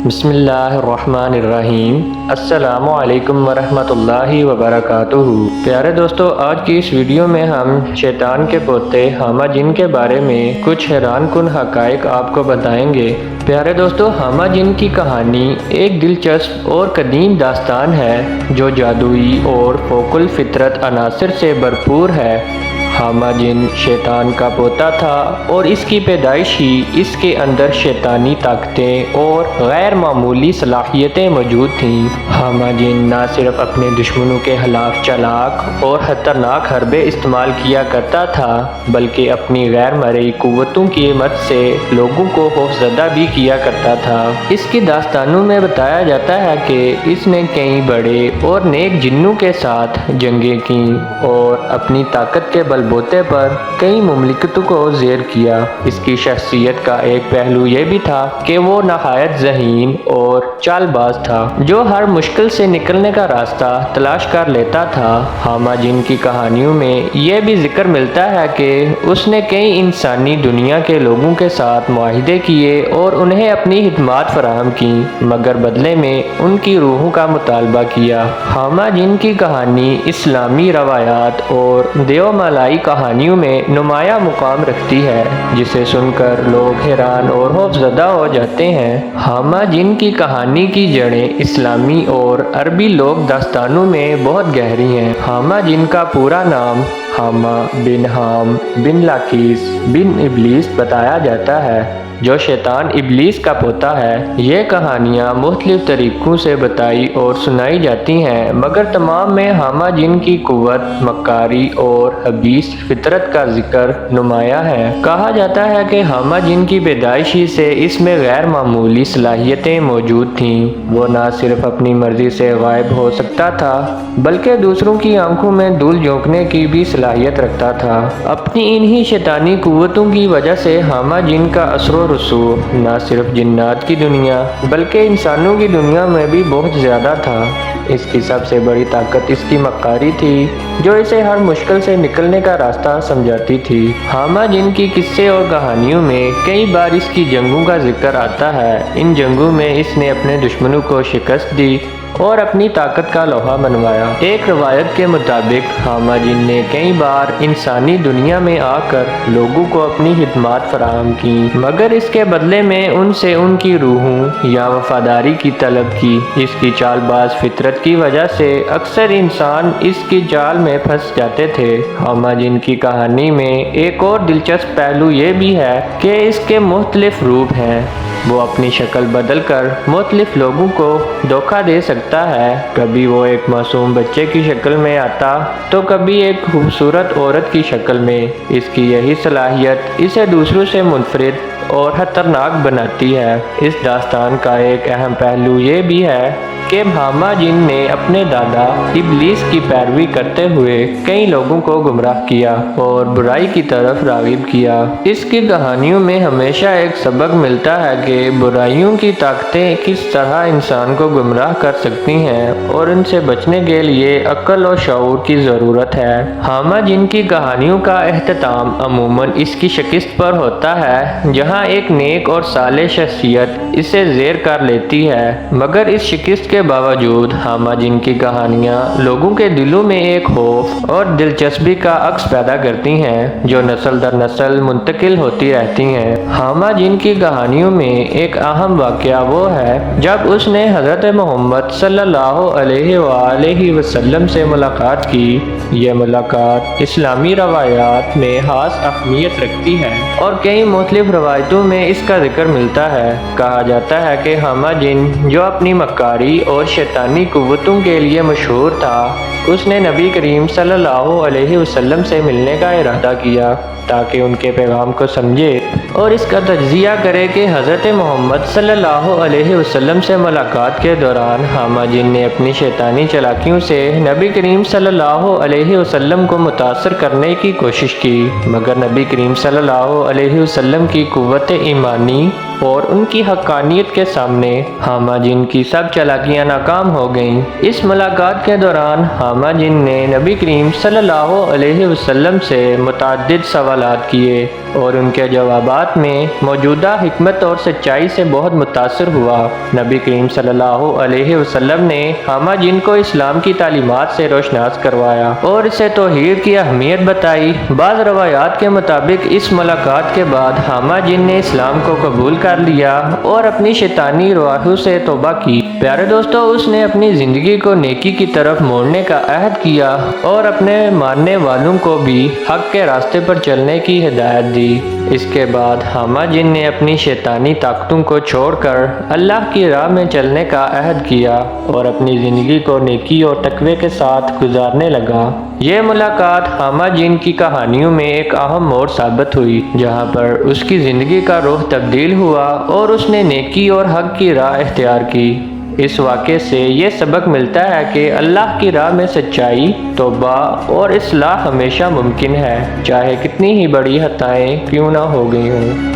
بسم اللہ الرحمن الرحیم۔ السلام علیکم ورحمۃ اللہ وبرکاتہ۔ پیارے دوستو، آج کی اس ویڈیو میں ہم شیطان کے پوتے حامہ جن کے بارے میں کچھ حیران کن حقائق آپ کو بتائیں گے۔ پیارے دوستو، حامہ جن کی کہانی ایک دلچسپ اور قدیم داستان ہے جو جادوئی اور فوق الفطرت عناصر سے بھرپور ہے۔ حامہ جن شیطان کا پوتا تھا اور اس کی پیدائش ہی اس کے اندر شیطانی طاقتیں اور غیر معمولی صلاحیتیں موجود تھیں۔ حامہ جن نہ صرف اپنے دشمنوں کے خلاف چالاک اور خطرناک حربے استعمال کیا کرتا تھا بلکہ اپنی غیر مرئی قوتوں کی مدد سے لوگوں کو خوفزدہ بھی کیا کرتا تھا۔ اس کی داستانوں میں بتایا جاتا ہے کہ اس نے کئی بڑے اور نیک جنوں کے ساتھ جنگیں کیں اور اپنی طاقت کے بلبوتے پر کئی مملکتوں کو زیر کیا۔ اس کی شخصیت کا ایک پہلو یہ بھی تھا کہ وہ نہایت ذہین اور چال باز تھا جو ہر مشکل سے نکلنے کا راستہ تلاش کر لیتا تھا۔ حامہ جن کی کہانیوں میں یہ بھی ذکر ملتا ہے کہ اس نے کئی انسانی دنیا کے لوگوں کے ساتھ معاہدے کیے اور انہیں اپنی خدمات فراہم کی مگر بدلے میں ان کی روحوں کا مطالبہ کیا۔ حامہ جن کی کہانی اسلامی روایات اور دیو مالائی کہانیوں میں نمایاں مقام رکھتی ہے جسے سن کر لوگ حیران اور خوفزدہ ہو جاتے ہیں۔ حامہ جن کی کہانی کی جڑیں اسلامی اور عربی لوک داستانوں میں بہت گہری ہیں۔ حامہ جن کا پورا نام حامہ بن حام بن لاقیس بن ابلیس بتایا جاتا ہے جو شیطان ابلیس کا پوتا ہے۔ یہ کہانیاں مختلف طریقوں سے بتائی اور سنائی جاتی ہیں مگر تمام میں حامہ جن کی قوت، مکاری اور خبیث فطرت کا ذکر نمایاں ہے۔ کہا جاتا ہے کہ حامہ جن کی پیدائش ہی سے اس میں غیر معمولی صلاحیتیں موجود تھیں۔ وہ نہ صرف اپنی مرضی سے غائب ہو سکتا تھا بلکہ دوسروں کی آنکھوں میں دھول جھونکنے کی بھی صلاحیت رکھتا تھا۔ اپنی انہی شیطانی قوتوں کی وجہ سے حامہ جن کا اثر و رسوخ نہ صرف جنات کی دنیا بلکہ انسانوں کی دنیا میں بھی بہت زیادہ تھا۔ اس کی سب سے بڑی طاقت اس کی مکاری تھی جو اسے ہر مشکل سے نکلنے کا راستہ سمجھاتی تھی۔ حامہ جن کی قصے اور کہانیوں میں کئی بار اس کی جنگوں کا ذکر آتا ہے۔ ان جنگوں میں اس نے اپنے دشمنوں کو شکست دی اور اپنی طاقت کا لوہا منوایا۔ ایک روایت کے مطابق حامہ جن نے کئی بار انسانی دنیا میں آ کر لوگوں کو اپنی خدمات فراہم کی مگر اس کے بدلے میں ان سے ان کی روحوں یا وفاداری کی طلب کی۔ اس کی چال باز فطرت کی وجہ سے اکثر انسان اس کی جال میں پھنس جاتے تھے۔ حامہ جن کی کہانی میں ایک اور دلچسپ پہلو یہ بھی ہے کہ اس کے مختلف روپ ہیں۔ وہ اپنی شکل بدل کر مختلف لوگوں کو دھوکہ دے سکتا ہے۔ کبھی وہ ایک معصوم بچے کی شکل میں آتا تو کبھی ایک خوبصورت عورت کی شکل میں۔ اس کی یہی صلاحیت اسے دوسروں سے منفرد اور خطرناک بناتی ہے۔ اس داستان کا ایک اہم پہلو یہ بھی ہے کہ حامہ جن نے اپنے دادا ابلیس کی پیروی کرتے ہوئے کئی لوگوں کو گمراہ کیا اور برائی کی طرف راغب کیا۔ اس کی کہانیوں میں ہمیشہ ایک سبق ملتا ہے کہ برائیوں کی طاقتیں کس طرح انسان کو گمراہ کر سکتی ہیں اور ان سے بچنے کے لیے عقل اور شعور کی ضرورت ہے۔ حامہ جن کی کہانیوں کا اختتام عموماً اس کی شکست پر ہوتا ہے جہاں ایک نیک اور صالح شخصیت اسے زیر کر لیتی ہے مگر اس شکست کے باوجود حامہ جن کی کہانیاں لوگوں کے دلوں میں ایک خوف اور دلچسپی کا عکس پیدا کرتی ہیں جو نسل در نسل منتقل ہوتی رہتی ہیں۔ حامہ جن کی کہانیوں میں ایک اہم واقعہ وہ ہے جب اس نے حضرت محمد صلی اللہ علیہ وآلہ وسلم سے ملاقات کی۔ یہ ملاقات اسلامی روایات میں خاص اہمیت رکھتی ہے اور کئی مختلف روایتوں میں اس کا ذکر ملتا ہے۔ کہا جاتا ہے کہ حامہ جن جو اپنی مکاری اور شیطانی قوتوں کے لیے مشہور تھا، اس نے نبی کریم صلی اللہ علیہ وسلم سے ملنے کا ارادہ کیا تاکہ ان کے پیغام کو سمجھے اور اس کا تجزیہ کرے کہ حضرت محمد صلی اللہ علیہ وسلم سے ملاقات کے دوران حامہ جن نے اپنی شیطانی چالاکیوں سے نبی کریم صلی اللہ علیہ وسلم کو متاثر کرنے کی کوشش کی مگر نبی کریم صلی اللہ علیہ وسلم کی قوت ایمانی اور ان کی حقانیت کے سامنے حامہ جن کی سب چالاکیاں ناکام ہو گئیں۔ اس ملاقات کے دوران حامہ جن نے نبی کریم صلی اللہ علیہ وسلم سے متعدد سوالات کیے اور ان کے جوابات میں موجودہ حکمت اور سچائی سے بہت متاثر ہوا۔ نبی کریم صلی اللہ علیہ وسلم نے حامہ جن کو اسلام کی تعلیمات سے روشناس کروایا اور اسے توحید کی اہمیت بتائی۔ بعض روایات کے مطابق اس ملاقات کے بعد حامہ جن نے اسلام کو قبول کر لیا اور اپنی شیطانی رواحوں سے توبہ کی۔ پیارے دوستو، اس نے اپنی زندگی کو نیکی کی طرف موڑنے کا عہد کیا اور اپنے ماننے والوں کو بھی حق کے راستے پر چلنے کی ہدایت دی۔ اس کے بعد حامہ جن نے اپنی شیطانی طاقتوں کو چھوڑ کر اللہ کی راہ میں چلنے کا عہد کیا اور اپنی زندگی کو نیکی اور تقوی کے ساتھ گزارنے لگا۔ یہ ملاقات حامہ جن کی کہانیوں میں ایک اہم موڑ ثابت ہوئی، جہاں پر اس کی زندگی کا رخ تبدیل ہوا اور اس نے نیکی اور حق کی راہ اختیار کی۔ اس واقعے سے یہ سبق ملتا ہے کہ اللہ کی راہ میں سچائی، توبہ اور اصلاح ہمیشہ ممکن ہے، چاہے کتنی ہی بڑی خطائیں کیوں نہ ہو گئی ہوں۔